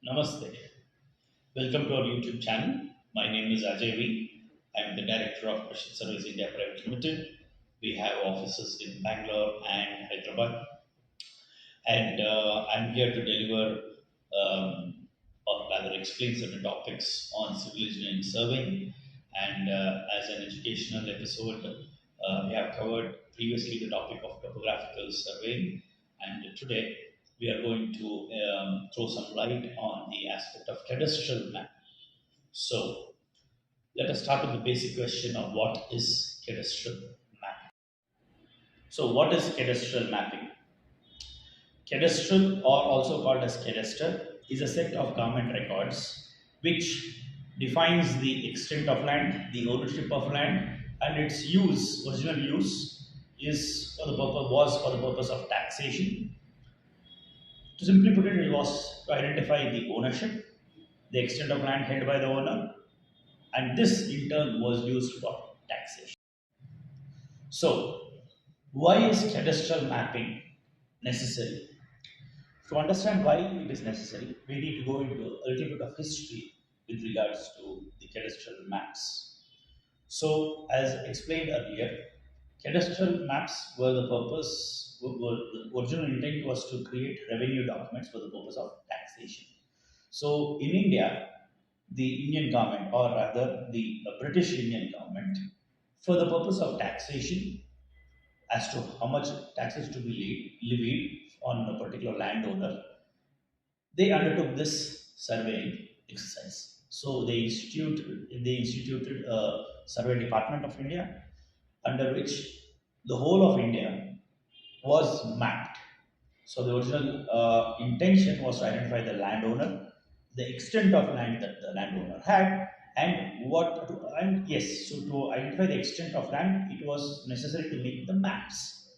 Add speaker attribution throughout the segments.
Speaker 1: Namaste. Welcome to our YouTube channel. My name is Ajay V. I am the Director of Question Service India Private Limited. We have offices in Bangalore and Hyderabad. And I'm here to deliver or rather explain certain topics on civil engineering surveying. And as an educational episode, we have covered previously the topic of topographical surveying. And today we are going to throw some light on the aspect of cadastral map. So let us start with the basic question of what is cadastral mapping. So what is cadastral mapping? Cadastral, or also called as cadastre, is a set of government records which defines the extent of land, the ownership of land, and its use, original use, is for the purpose was for the purpose of taxation. To simply put it, it was to identify the ownership, the extent of land held by the owner, and this in turn was used for taxation. So, why is cadastral mapping necessary? To understand why it is necessary, we need to go into a little bit of history with regards to the cadastral maps. So, as explained earlier, cadastral maps were the purpose, the original intent was to create revenue documents for the purpose of taxation. So, in India, the Indian government, or rather the British Indian government, for the purpose of taxation, as to how much taxes to be levied on a particular landowner, they undertook this surveying exercise. So they instituted a survey department of India, under which the whole of India was mapped. So the original intention was to identify the landowner, the extent of land that the landowner had, and yes, so to identify the extent of land, it was necessary to make the maps,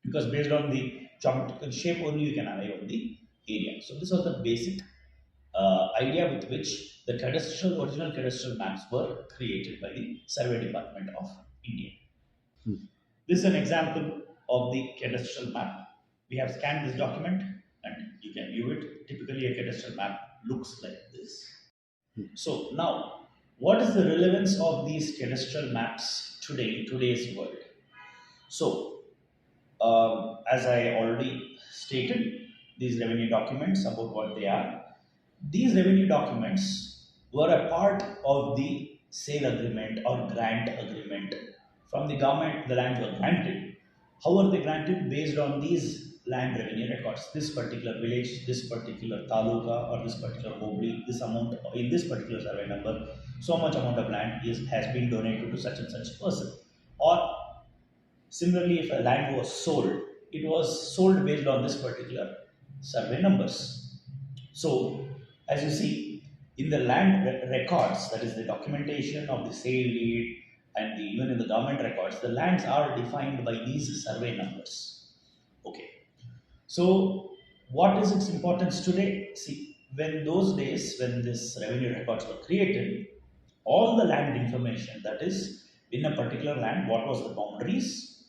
Speaker 1: because based on the geometrical shape only you can arrive at the area. So this was the basic idea with which the original cadastral maps were created by the Survey Department of India. This is an example of the cadastral map. We have scanned this document and you can view it. Typically, a cadastral map looks like this. So now, what is the relevance of these cadastral maps today in today's world? So, as I already stated, these revenue documents about what they are. These revenue documents were a part of the sale agreement or grant agreement. From the government, the lands were granted. How are they granted? Based on these land revenue records. This particular village, this particular taluka, or this particular hobli, this amount in this particular survey number, so much amount of land has been donated to such and such person. Or similarly, if a land was sold, it was sold based on this particular survey numbers. So, as you see, in the land records, that is the documentation of the sale deed, and even in the government records, the lands are defined by these survey numbers. Okay. So, what is its importance today? See, when those days, when this revenue records were created, all the land information, that is, in a particular land, what was the boundaries,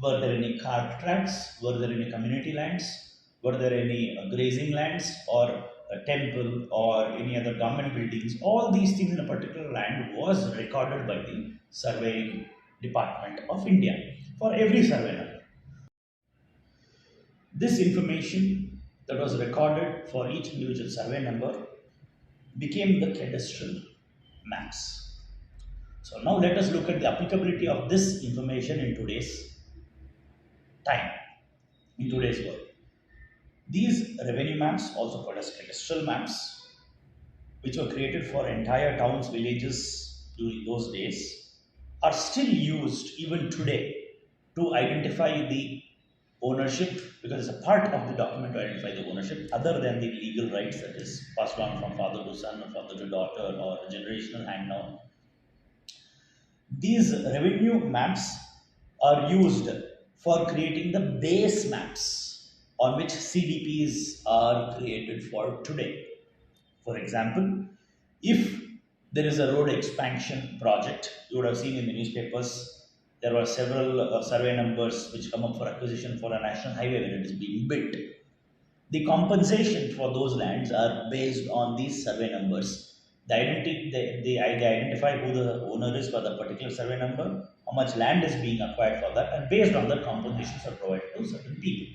Speaker 1: were there any carved tracts? Were there any community lands? Were there any grazing lands or a temple or any other government buildings? All these things in a particular land was recorded by the Surveying Department of India for every survey number. This information that was recorded for each individual survey number became the cadastral maps. So now let us look at the applicability of this information in today's time, in today's world. These revenue maps, also called as cadastral maps, which were created for entire towns, villages during those days, are still used even today to identify the ownership, because it's a part of the document to identify the ownership, other than the legal rights that is passed on from father to son or father to daughter or generational hand down. These revenue maps are used for creating the base maps on which CDPs are created for today. For example, if there is a road expansion project, you would have seen in the newspapers, there were several survey numbers which come up for acquisition for a national highway when it is being built. The compensation for those lands are based on these survey numbers. They identify who the owner is for the particular survey number, how much land is being acquired for that, and based on that, compensations are provided to certain people.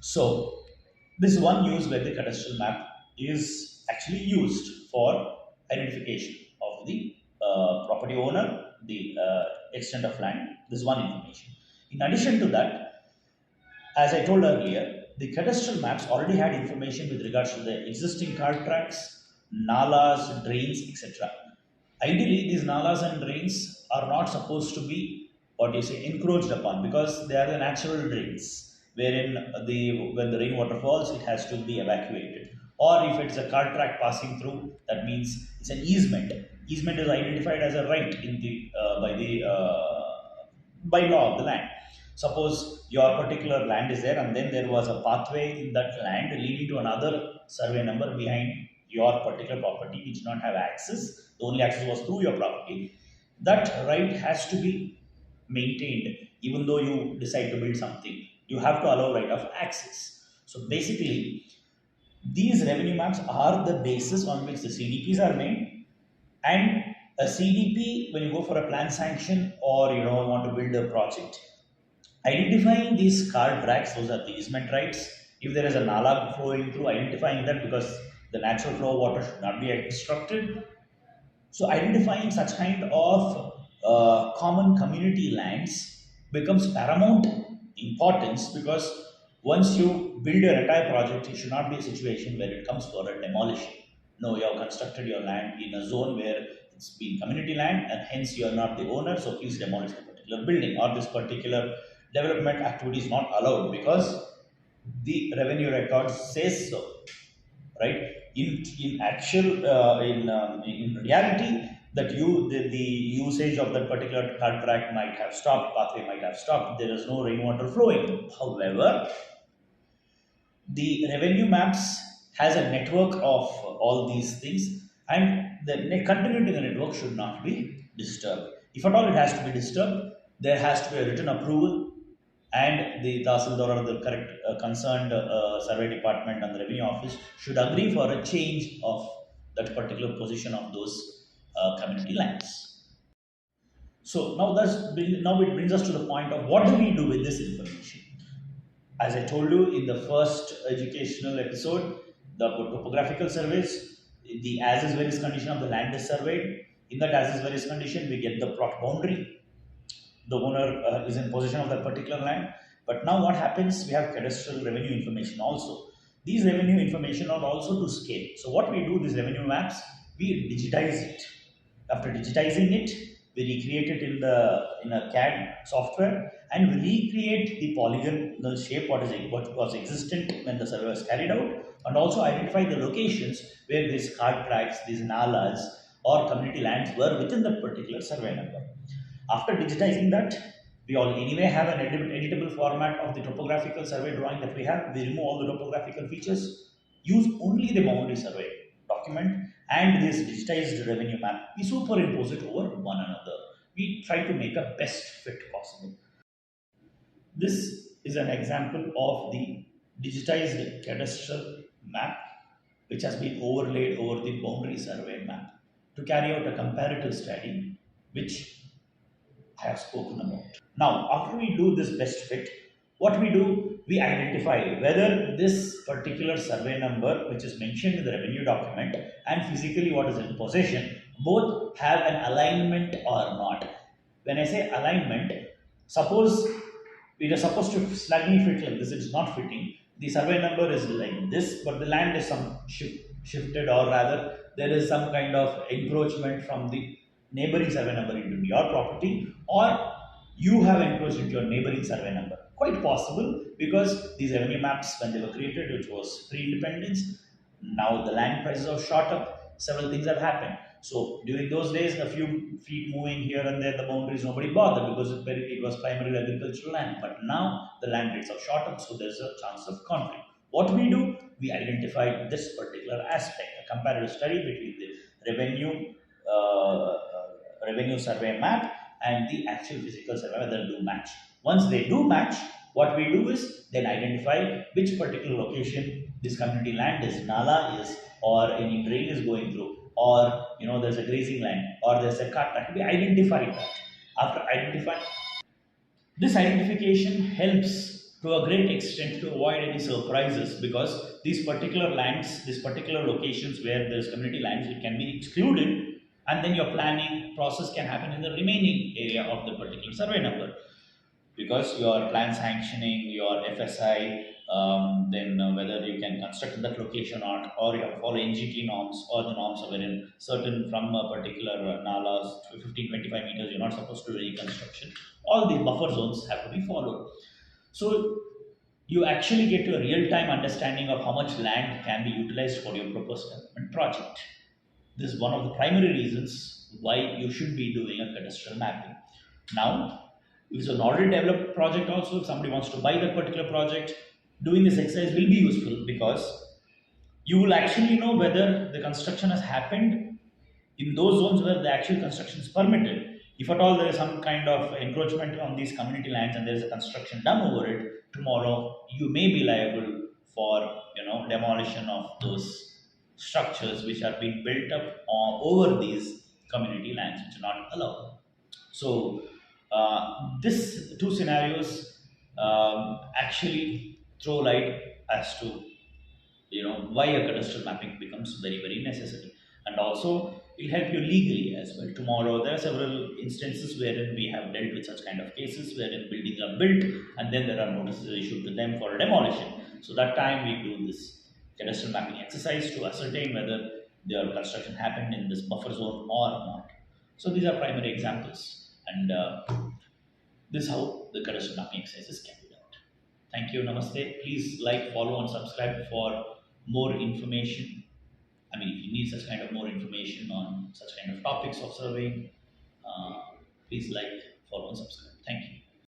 Speaker 1: So, this one use where the cadastral map is actually used for identification of the property owner, the extent of land. This is one information. In addition to that, as I told earlier, the cadastral maps already had information with regards to the existing cart tracks, nalas, drains, etc. Ideally, these nalas and drains are not supposed to be what you say encroached upon because they are the natural drains wherein when the rainwater falls, it has to be evacuated. Or if it's a cart track passing through, that means it's an easement. Easement is identified as a right in the by law of the land. Suppose your particular land is there and then there was a pathway in that land leading to another survey number behind your particular property which did not have access. The only access was through your property. That right has to be maintained even though you decide to build something. You have to allow right of access. So basically, these revenue maps are the basis on which the CDPs are made, and a CDP, when you go for a plan sanction or want to build a project, identifying these car tracks, those are the easement rights. If there is a nala flowing through, identifying that because the natural flow of water should not be obstructed. So identifying such kind of common community lands becomes paramount importance because once you build your entire project, it should not be a situation where it comes for a demolition. No, you have constructed your land in a zone where it's been community land and hence you are not the owner, so please demolish the particular building or this particular development activity is not allowed because the revenue record says so, right? In actual in reality, that the usage of that particular contract might have stopped, pathway might have stopped, there is no rainwater flowing. However, the revenue maps has a network of all these things, and the continuity in the network should not be disturbed. If at all it has to be disturbed, there has to be a written approval, and the Tahsildar or the correct concerned survey department and the revenue office should agree for a change of that particular position of those community lands. So now it brings us to the point of what do we do with this information. As I told you in the first educational episode, the topographical surveys, the as is various condition of the land is surveyed. In that as is various condition, we get the plot boundary. The owner is in possession of that particular land. But now what happens? We have cadastral revenue information also. These revenue information are also to scale. So what we do, these revenue maps, we digitize it. After digitizing it, we recreate it in a CAD software, and we recreate the polygonal shape what was existent when the survey was carried out, and also identify the locations where these cart tracks, these nalas or community lands were within the particular survey number. After digitizing that, we all anyway have an editable format of the topographical survey drawing that we have. We remove all the topographical features, use only the boundary survey document and this digitized revenue map. We superimpose it over one another. We try to make a best fit possible. This is an example of the digitized cadastral map which has been overlaid over the boundary survey map to carry out a comparative study which I have spoken about. Now, after we do this best fit, what we do, we identify whether this particular survey number, which is mentioned in the revenue document, and physically what is in possession, both have an alignment or not. When I say alignment, suppose it is supposed to snugly fit like this, it is not fitting. The survey number is like this, but the land is shifted, or rather, there is some kind of encroachment from the neighboring survey number into your property, or you have encroached into your neighboring survey number. Quite possible because these revenue maps, when they were created, which was pre-independence, now the land prices have shot up, several things have happened. So during those days, a few feet moving here and there, the boundaries, nobody bothered because it was primarily agricultural land. But now the land rates have shot up, so there's a chance of conflict. What we do, we identify this particular aspect, a comparative study between the revenue survey map and the actual physical survey, whether they do match. Once they do match, What we do is then identify which particular location this community land is, nala is, or any drain is going through, or there's a grazing land, or there's a cart track. We identify that. After identifying, this identification helps to a great extent to avoid any surprises, because these particular lands, these particular locations where there's community lands, it can be excluded, and then your planning process can happen in the remaining area of the particular survey number, because your plan sanctioning, your FSI, then whether you can construct in that location or not, or you have to follow NGT norms, or the norms are wherein certain from a particular nalas 15-25 meters you're not supposed to do any construction. All these buffer zones have to be followed. So you actually get a real-time understanding of how much land can be utilized for your proposed development project. This is one of the primary reasons why you should be doing a cadastral mapping. Now, if it's an already developed project also, if somebody wants to buy that particular project, doing this exercise will be useful, because you will actually know whether the construction has happened in those zones where the actual construction is permitted. If at all there is some kind of encroachment on these community lands and there is a construction done over it, tomorrow you may be liable for demolition of those structures which are being built up over these community lands, which are not allowed. So this two scenarios actually throw light as to why a cadastral mapping becomes very necessary, and also it will help you legally as well. Tomorrow there are several instances wherein we have dealt with such kind of cases wherein buildings are built and then there are notices issued to them for demolition. So that time we do this cadastral mapping exercise to ascertain whether their construction happened in this buffer zone or not. So these are primary examples, and this is how the cadastral mapping exercises can be done. Thank you. Namaste. Please like, follow, and subscribe for more information. I mean, if you need such kind of more information on such kind of topics of surveying, please like, follow, and subscribe. Thank you.